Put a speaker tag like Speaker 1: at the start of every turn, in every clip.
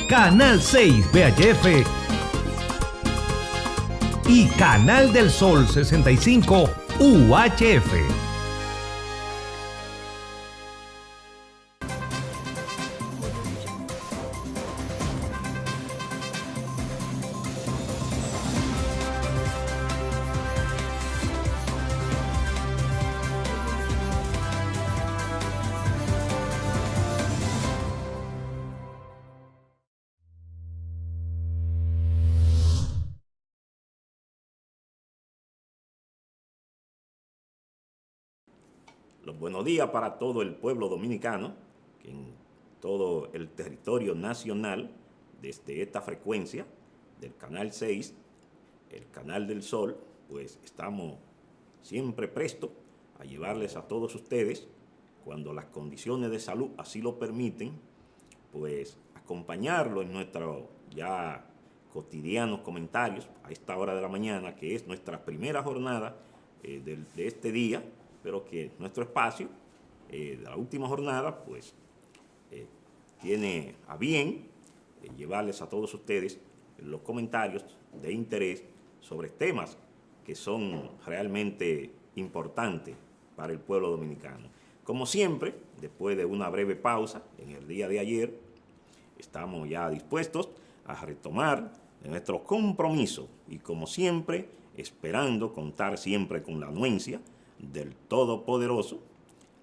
Speaker 1: Canal 6 VHF y Canal del Sol 65 UHF.
Speaker 2: Los buenos días para todo el pueblo dominicano, que en todo el territorio nacional, desde esta frecuencia del Canal 6, el Canal del Sol, pues estamos siempre prestos a llevarles a todos ustedes, cuando las condiciones de salud así lo permiten, pues acompañarlo en nuestros ya cotidianos comentarios a esta hora de la mañana, que es nuestra primera jornada de este día, pero que nuestro espacio de la última jornada pues tiene a bien llevarles a todos ustedes los comentarios de interés sobre temas que son realmente importantes para el pueblo dominicano. Como siempre, después de una breve pausa en el día de ayer, estamos ya dispuestos a retomar nuestro compromiso y, como siempre, esperando contar siempre con la anuencia del Todopoderoso,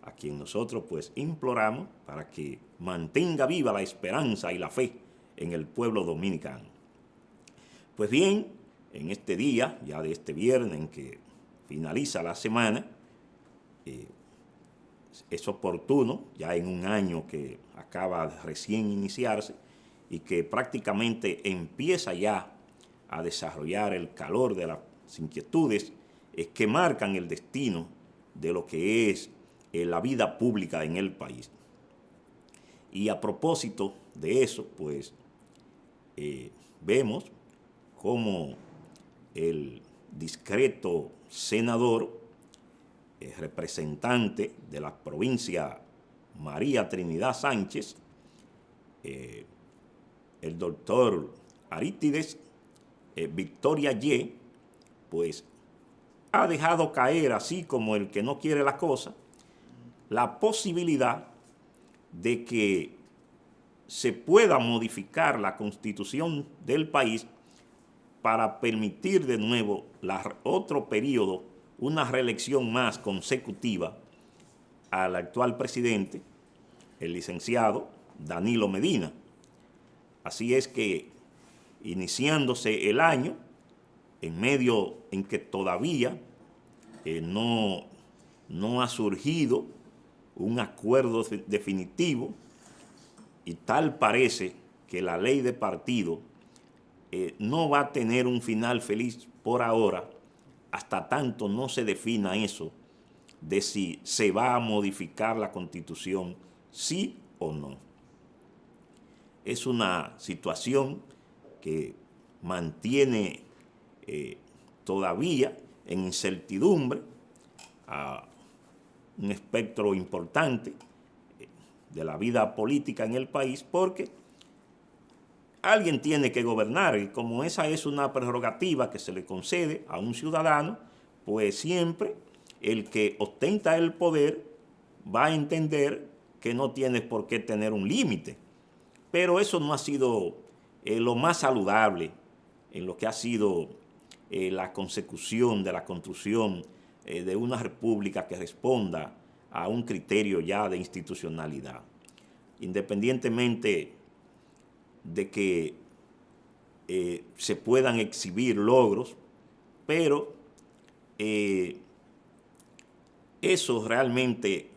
Speaker 2: a quien nosotros pues imploramos para que mantenga viva la esperanza y la fe en el pueblo dominicano. Pues bien, en este día, ya de este viernes en que finaliza la semana, es oportuno, ya en un año que acaba de recién iniciarse y que prácticamente empieza ya a desarrollar el calor de las inquietudes que marcan el destino de lo que es la vida pública en el país. Y a propósito de eso, pues vemos cómo el discreto senador, representante de la provincia María Trinidad Sánchez, el doctor Arítides Victoria Y, pues ha dejado caer, así como el que no quiere la cosa, la posibilidad de que se pueda modificar la constitución del país para permitir de nuevo otro periodo, una reelección más consecutiva al actual presidente, el licenciado Danilo Medina. Así es que, iniciándose el año, en medio en que todavía no ha surgido un acuerdo definitivo, y tal parece que la ley de partido no va a tener un final feliz por ahora, hasta tanto no se defina eso de si se va a modificar la Constitución, sí o no. Es una situación que mantiene todavía en incertidumbre a un espectro importante de la vida política en el país, porque alguien tiene que gobernar, y como esa es una prerrogativa que se le concede a un ciudadano, pues siempre el que ostenta el poder va a entender que no tiene por qué tener un límite. Pero eso no ha sido lo más saludable en lo que ha sido la consecución de la construcción de una república que responda a un criterio ya de institucionalidad. Independientemente de que se puedan exhibir logros, pero eso realmente,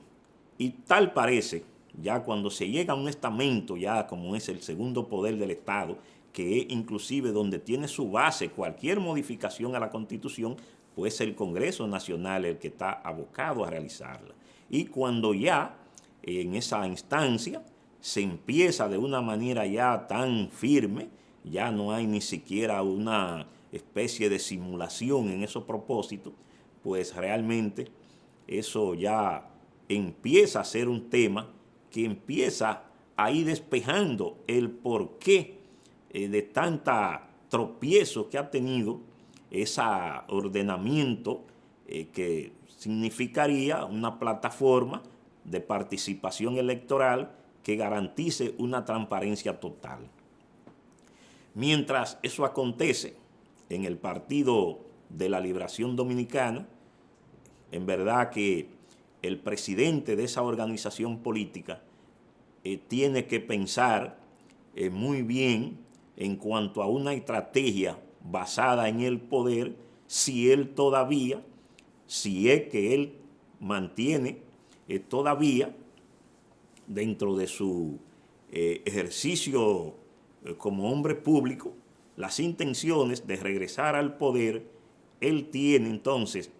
Speaker 2: y tal parece, ya cuando se llega a un estamento ya como es el segundo poder del Estado, que es inclusive donde tiene su base cualquier modificación a la Constitución, pues el Congreso Nacional es el que está abocado a realizarla. Y cuando ya en esa instancia se empieza de una manera ya tan firme, ya no hay ni siquiera una especie de simulación en esos propósitos, pues realmente eso ya empieza a ser un tema que empieza a ir despejando el por qué de tanta tropiezo que ha tenido ese ordenamiento que significaría una plataforma de participación electoral que garantice una transparencia total. Mientras eso acontece en el Partido de la Liberación Dominicana, en verdad que el presidente de esa organización política tiene que pensar muy bien en cuanto a una estrategia basada en el poder, si es que él mantiene todavía dentro de su ejercicio como hombre público las intenciones de regresar al poder. Él tiene entonces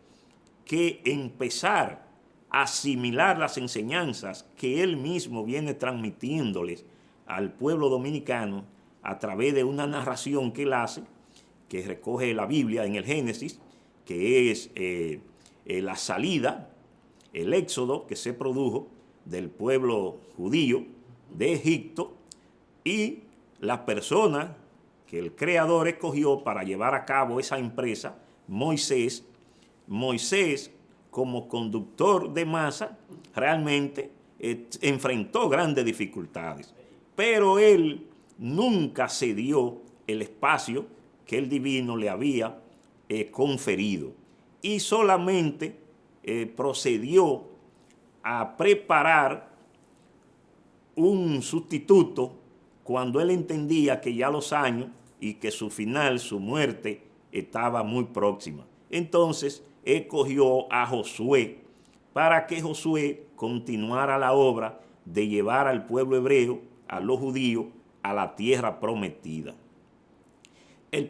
Speaker 2: que empezar a asimilar las enseñanzas que él mismo viene transmitiéndoles al pueblo dominicano a través de una narración que él hace, que recoge la Biblia en el Génesis, que es la salida, el éxodo que se produjo del pueblo judío de Egipto, y la persona que el Creador escogió para llevar a cabo esa empresa, Moisés, como conductor de masa, realmente enfrentó grandes dificultades, pero él nunca cedió el espacio que el divino le había conferido, y solamente procedió a preparar un sustituto cuando él entendía que ya los años y que su final, su muerte, estaba muy próxima. Entonces escogió a Josué para que Josué continuara la obra de llevar al pueblo hebreo, a los judíos, a la tierra prometida. El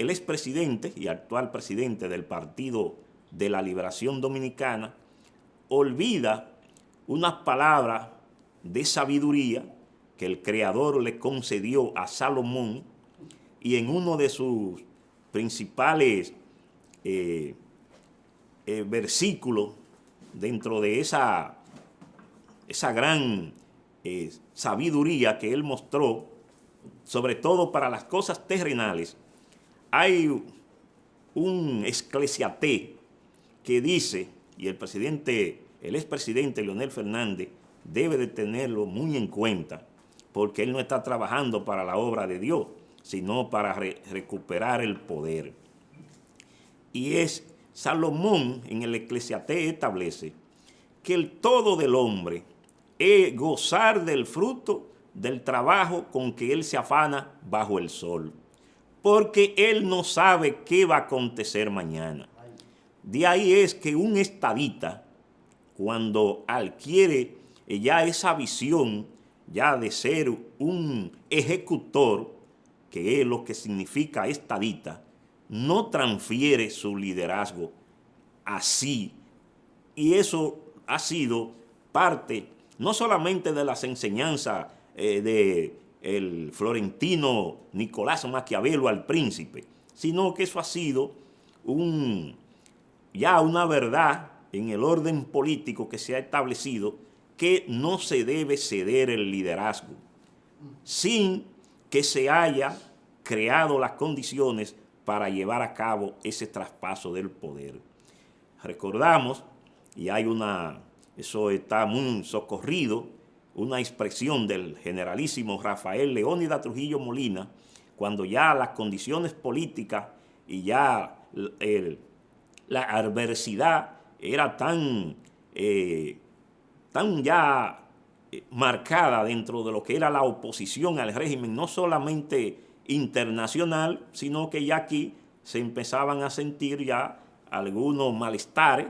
Speaker 2: expresidente y actual presidente del Partido de la Liberación Dominicana olvida unas palabras de sabiduría que el Creador le concedió a Salomón, y en uno de sus principales versículos dentro de esa gran sabiduría que él mostró, sobre todo para las cosas terrenales, hay un Eclesiastés que dice, y el expresidente Leonel Fernández debe de tenerlo muy en cuenta, porque él no está trabajando para la obra de Dios, sino para recuperar el poder. Y es Salomón en el Eclesiastés establece que el todo del hombre es gozar del fruto del trabajo con que él se afana bajo el sol, porque él no sabe qué va a acontecer mañana. De ahí es que un estadista, cuando adquiere ya esa visión ya de ser un ejecutor, que es lo que significa estadista, no transfiere su liderazgo así. Y eso ha sido parte no solamente de las enseñanzas de el florentino Nicolás Maquiavelo al príncipe, sino que eso ha sido ya una verdad en el orden político que se ha establecido, que no se debe ceder el liderazgo sin que se haya creado las condiciones para llevar a cabo ese traspaso del poder. Recordamos, y eso está muy socorrido, una expresión del generalísimo Rafael Leónidas Trujillo Molina, cuando ya las condiciones políticas y ya la adversidad era tan ya marcada dentro de lo que era la oposición al régimen, no solamente internacional, sino que ya aquí se empezaban a sentir ya algunos malestares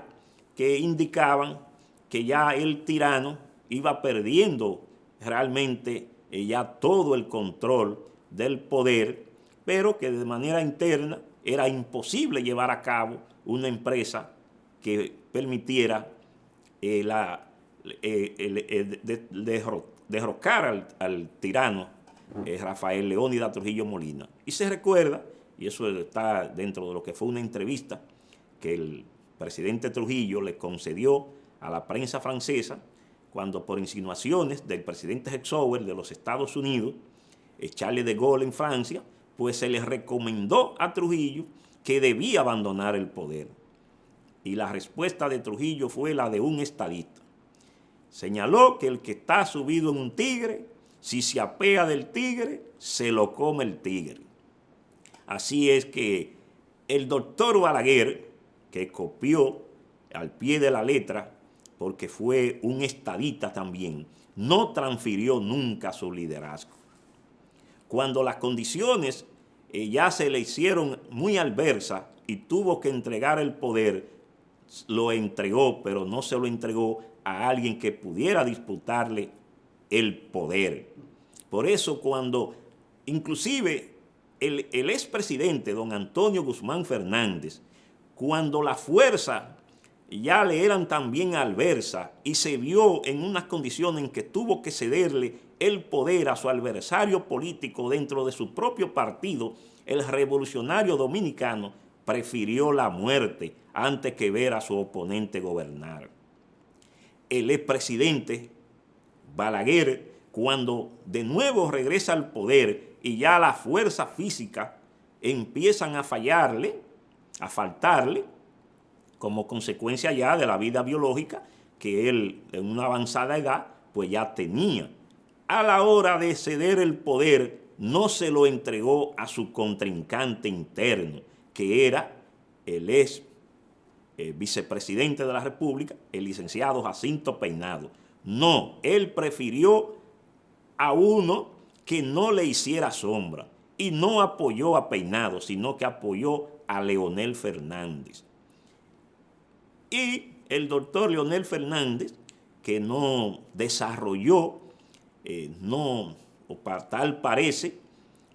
Speaker 2: que indicaban que ya el tirano iba perdiendo realmente ya todo el control del poder, pero que de manera interna era imposible llevar a cabo una empresa que permitiera derrocar al tirano Rafael Leónidas Trujillo Molina. Y se recuerda, y eso está dentro de lo que fue una entrevista que el presidente Trujillo le concedió a la prensa francesa, cuando por insinuaciones del presidente Eisenhower de los Estados Unidos, Charles de Gaulle en Francia, pues se le recomendó a Trujillo que debía abandonar el poder. Y la respuesta de Trujillo fue la de un estadista. Señaló que el que está subido en un tigre, si se apea del tigre, se lo come el tigre. Así es que el doctor Balaguer, que copió al pie de la letra, porque fue un estadista también, no transfirió nunca su liderazgo. Cuando las condiciones ya se le hicieron muy adversas y tuvo que entregar el poder, lo entregó, pero no se lo entregó a alguien que pudiera disputarle el poder. Por eso cuando inclusive el expresidente don Antonio Guzmán Fernández, cuando la fuerza ya le eran también adversas y se vio en unas condiciones en que tuvo que cederle el poder a su adversario político dentro de su propio partido, el Revolucionario Dominicano prefirió la muerte antes que ver a su oponente gobernar. El expresidente Balaguer, cuando de nuevo regresa al poder y ya las fuerzas físicas empiezan a fallarle, a faltarle, como consecuencia ya de la vida biológica que él en una avanzada edad pues ya tenía. A la hora de ceder el poder no se lo entregó a su contrincante interno, que era el ex vicepresidente de la República, el licenciado Jacinto Peinado. No, él prefirió a uno que no le hiciera sombra y no apoyó a Peinado, sino que apoyó a Leonel Fernández. Y el doctor Leonel Fernández, que no desarrolló, o tal parece,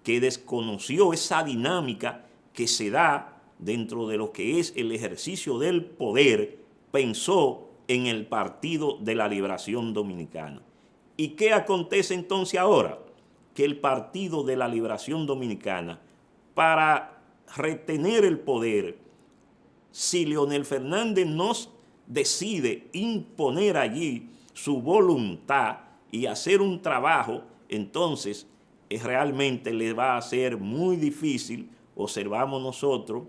Speaker 2: que desconoció esa dinámica que se da dentro de lo que es el ejercicio del poder, pensó en el Partido de la Liberación Dominicana. ¿Y qué acontece entonces ahora? Que el Partido de la Liberación Dominicana, para retener el poder, si Leonel Fernández no decide imponer allí su voluntad y hacer un trabajo, entonces realmente le va a ser muy difícil. Observamos nosotros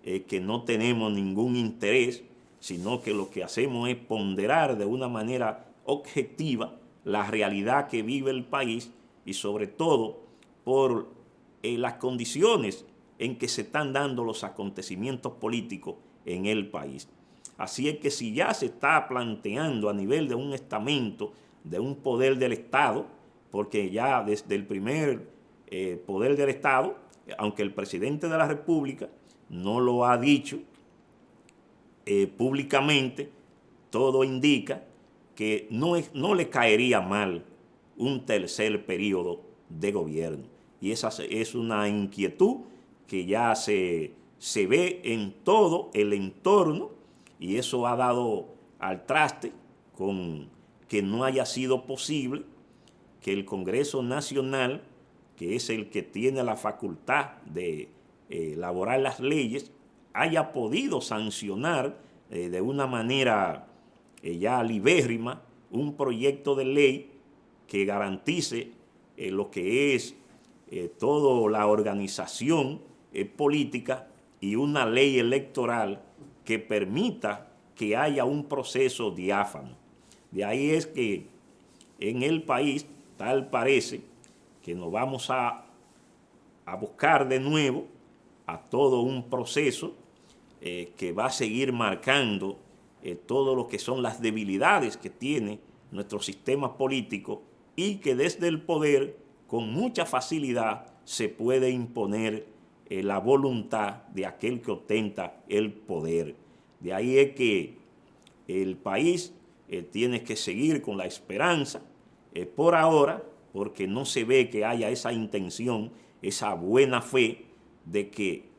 Speaker 2: que no tenemos ningún interés, sino que lo que hacemos es ponderar de una manera objetiva la realidad que vive el país y sobre todo por las condiciones en que se están dando los acontecimientos políticos en el país. Así es que si ya se está planteando a nivel de un estamento, de un poder del Estado, porque ya desde el primer poder del Estado, aunque el presidente de la República no lo ha dicho públicamente, todo indica que no le caería mal un tercer periodo de gobierno. Y esa es una inquietud que ya se ve en todo el entorno, y eso ha dado al traste con que no haya sido posible que el Congreso Nacional, que es el que tiene la facultad de elaborar las leyes, haya podido sancionar de una manera ya libérrima un proyecto de ley que garantice lo que es toda la organización política y una ley electoral que permita que haya un proceso diáfano. De ahí es que en el país tal parece que nos vamos a buscar de nuevo a todo un proceso que va a seguir marcando todo lo que son las debilidades que tiene nuestro sistema político y que desde el poder con mucha facilidad se puede imponer la voluntad de aquel que ostenta el poder. De ahí es que el país tiene que seguir con la esperanza por ahora, porque no se ve que haya esa intención, esa buena fe de que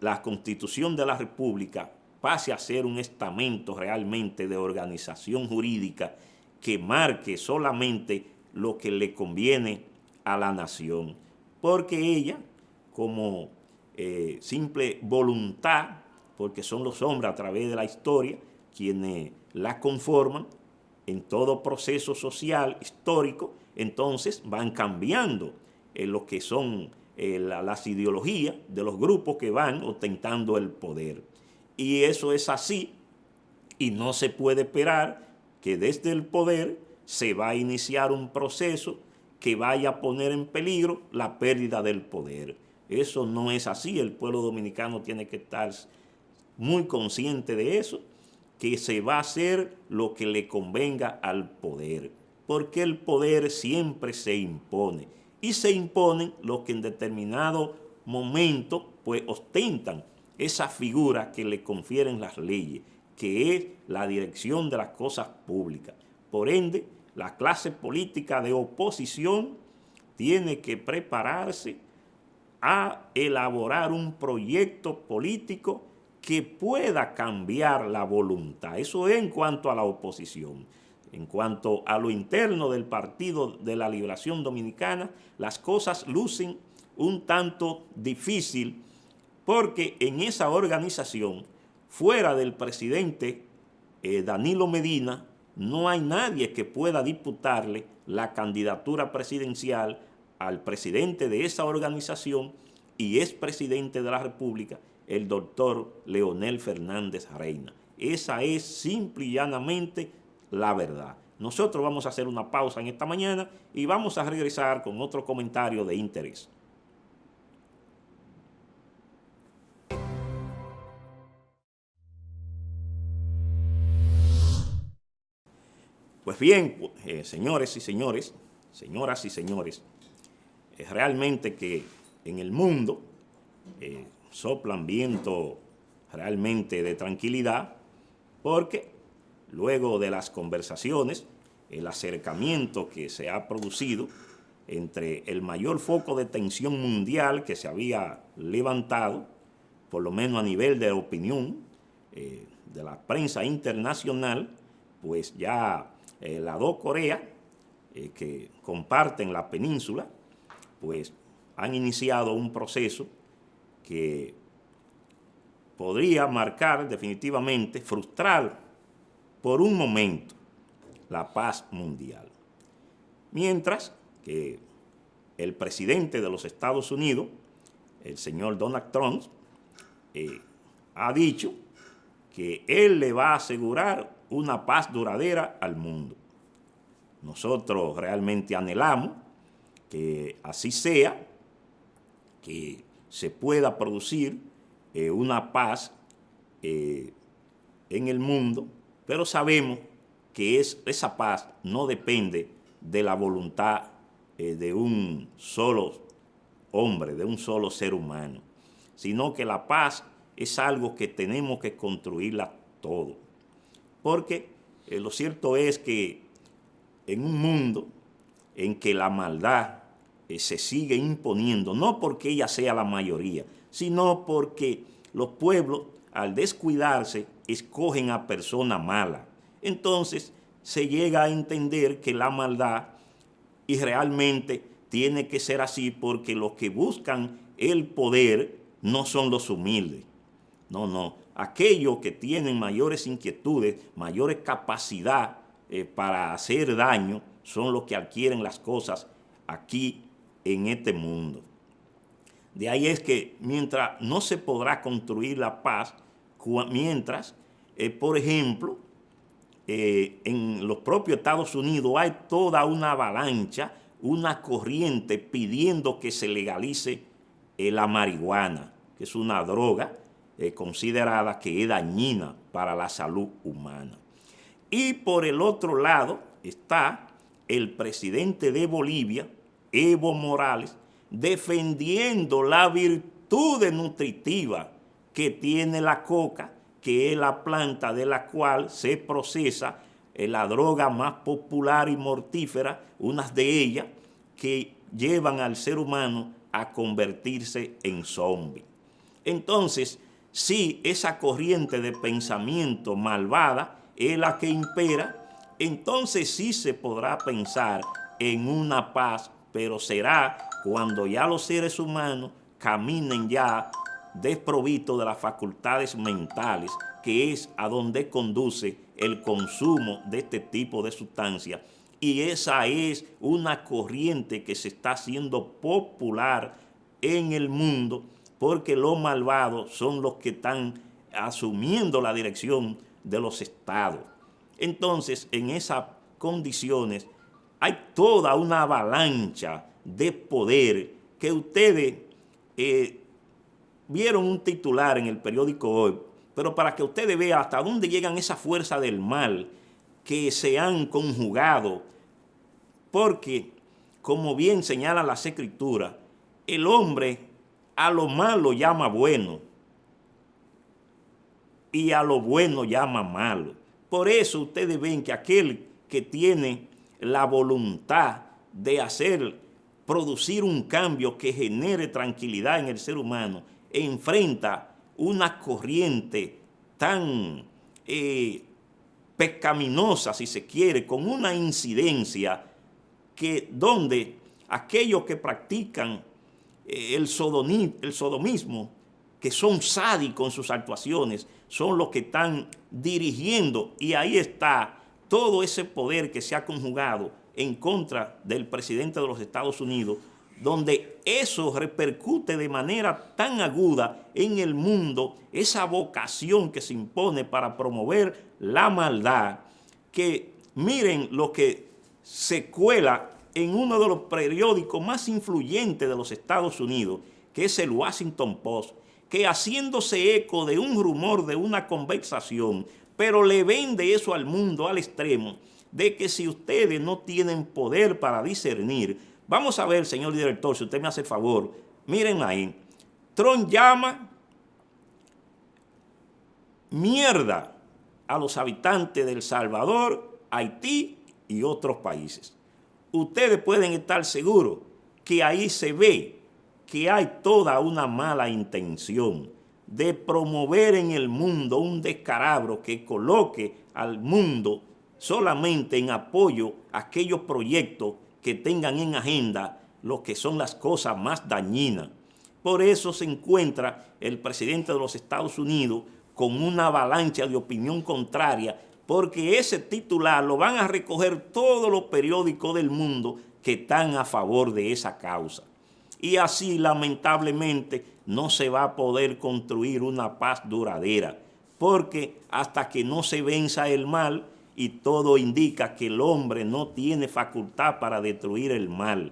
Speaker 2: la Constitución de la República pase a ser un estamento realmente de organización jurídica que marque solamente lo que le conviene a la nación, porque ella, como simple voluntad, porque son los hombres a través de la historia quienes la conforman, en todo proceso social histórico, entonces van cambiando lo que son las ideologías de los grupos que van ostentando el poder. Y eso es así, y no se puede esperar que desde el poder se va a iniciar un proceso que vaya a poner en peligro la pérdida del poder. Eso no es así. El pueblo dominicano tiene que estar muy consciente de eso, que se va a hacer lo que le convenga al poder, porque el poder siempre se impone, y se imponen los que en determinado momento pues ostentan esa figura que le confieren las leyes, que es la dirección de las cosas públicas. Por ende, la clase política de oposición tiene que prepararse a elaborar un proyecto político que pueda cambiar la voluntad. Eso es en cuanto a la oposición. En cuanto a lo interno del Partido de la Liberación Dominicana, las cosas lucen un tanto difícil, porque en esa organización, fuera del presidente Danilo Medina, no hay nadie que pueda disputarle la candidatura presidencial al presidente de esa organización y expresidente de la República, el doctor Leonel Fernández Reina. Esa es simple y llanamente la verdad. Nosotros vamos a hacer una pausa en esta mañana y vamos a regresar con otro comentario de interés. Pues bien, señores y señores, señoras y señores, es realmente que en el mundo soplan vientos realmente de tranquilidad, porque luego de las conversaciones, el acercamiento que se ha producido entre el mayor foco de tensión mundial que se había levantado, por lo menos a nivel de opinión de la prensa internacional, pues ya las dos Coreas que comparten la península, pues han iniciado un proceso que podría marcar definitivamente, frustrar por un momento la paz mundial. Mientras que el presidente de los Estados Unidos, el señor Donald Trump, ha dicho que él le va a asegurar una paz duradera al mundo. Nosotros realmente anhelamos que así sea, que se pueda producir una paz en el mundo, pero sabemos que esa paz no depende de la voluntad de un solo hombre, de un solo ser humano, sino que la paz es algo que tenemos que construirla todo. Porque lo cierto es que en un mundo en que la maldad se sigue imponiendo, no porque ella sea la mayoría, sino porque los pueblos, al descuidarse, escogen a personas malas. Entonces se llega a entender que la maldad, y realmente tiene que ser así, porque los que buscan el poder no son los humildes. No. Aquellos que tienen mayores inquietudes, mayores capacidad para hacer daño, son los que adquieren las cosas aquí en este mundo. De ahí es que mientras no se podrá construir la paz, mientras, por ejemplo, en los propios Estados Unidos hay toda una avalancha, una corriente pidiendo que se legalice la marihuana, que es una droga considerada que es dañina para la salud humana. Y por el otro lado está el presidente de Bolivia, Evo Morales, defendiendo la virtud nutritiva que tiene la coca, que es la planta de la cual se procesa la droga más popular y mortífera, unas de ellas que llevan al ser humano a convertirse en zombie. Entonces, si esa corriente de pensamiento malvada es la que impera, entonces sí se podrá pensar en una paz, pero será cuando ya los seres humanos caminen ya desprovistos de las facultades mentales que es a donde conduce el consumo de este tipo de sustancias. Y esa es una corriente que se está haciendo popular en el mundo, porque los malvados son los que están asumiendo la dirección de los estados. Entonces, en esas condiciones, hay toda una avalancha de poder que ustedes vieron un titular en el periódico Hoy, pero para que ustedes vean hasta dónde llegan esas fuerzas del mal que se han conjugado, porque, como bien señalan las Escrituras, el hombre a lo malo llama bueno y a lo bueno llama malo. Por eso ustedes ven que aquel que tiene la voluntad de producir un cambio que genere tranquilidad en el ser humano, enfrenta una corriente tan pecaminosa, si se quiere, con una incidencia que donde aquellos que practican el sodomismo, que son sádicos en sus actuaciones, son los que están dirigiendo, y ahí está todo ese poder que se ha conjugado en contra del presidente de los Estados Unidos, donde eso repercute de manera tan aguda en el mundo, esa vocación que se impone para promover la maldad, que miren lo que se cuela en uno de los periódicos más influyentes de los Estados Unidos, que es el Washington Post, que haciéndose eco de un rumor, de una conversación, pero le vende eso al mundo al extremo de que si ustedes no tienen poder para discernir, vamos a ver, señor director, si usted me hace el favor, miren ahí, Trump llama mierda a los habitantes de El Salvador, Haití y otros países. Ustedes pueden estar seguros que ahí se ve que hay toda una mala intención de promover en el mundo un descalabro que coloque al mundo solamente en apoyo a aquellos proyectos que tengan en agenda lo que son las cosas más dañinas. Por eso se encuentra el presidente de los Estados Unidos con una avalancha de opinión contraria, porque ese titular lo van a recoger todos los periódicos del mundo que están a favor de esa causa. Y así, lamentablemente, no se va a poder construir una paz duradera, porque hasta que no se venza el mal, y todo indica que el hombre no tiene facultad para destruir el mal,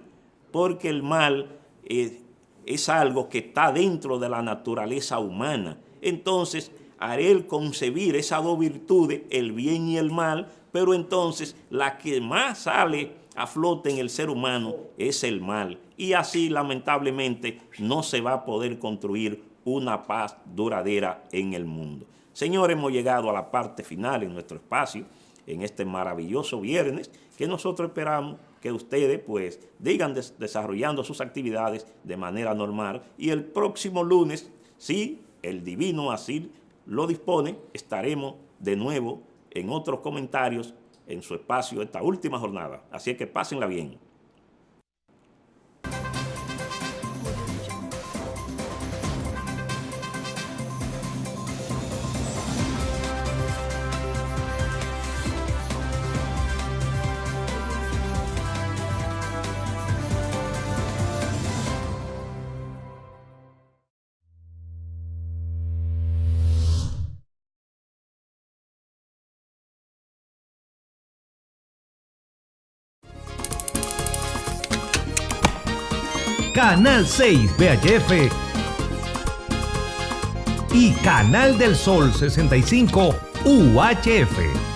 Speaker 2: porque el mal es algo que está dentro de la naturaleza humana. Entonces, haré el concebir esas dos virtudes, el bien y el mal, pero entonces la que más sale a flote en el ser humano es el mal. Y así, lamentablemente, no se va a poder construir una paz duradera en el mundo. Señores, hemos llegado a la parte final en nuestro espacio, en este maravilloso viernes, que nosotros esperamos que ustedes pues sigan desarrollando sus actividades de manera normal, y el próximo lunes, si el divino así lo dispone, estaremos de nuevo en otros comentarios en su espacio esta última jornada. Así que pásenla bien.
Speaker 1: Canal 6 VHF y Canal del Sol 65 UHF.